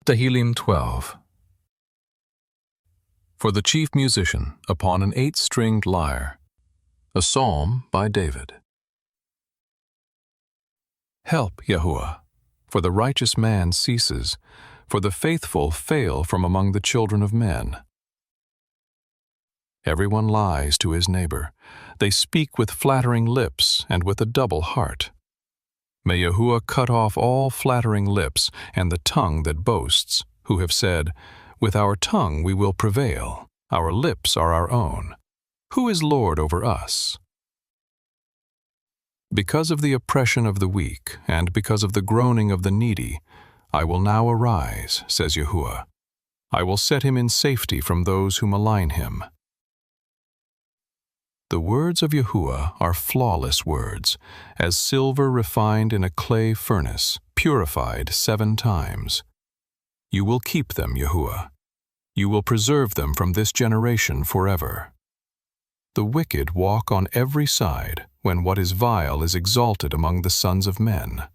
Tehillim 12. For the chief musician upon an 8-stringed lyre, a psalm by David. Help, Yahuwah, for the righteous man ceases, for the faithful fail from among the children of men. Everyone lies to his neighbor. They speak with flattering lips and with a double heart. May Yahuwah cut off all flattering lips and the tongue that boasts, who have said, "With our tongue we will prevail, our lips are our own. Who is Lord over us?" Because of the oppression of the weak, and because of the groaning of the needy, I will now arise, says Yahuwah. I will set him in safety from those who malign him. The words of Yahuwah are flawless words, as silver refined in a clay furnace, purified 7 times. You will keep them, Yahuwah. You will preserve them from this generation forever. The wicked walk on every side when what is vile is exalted among the sons of men.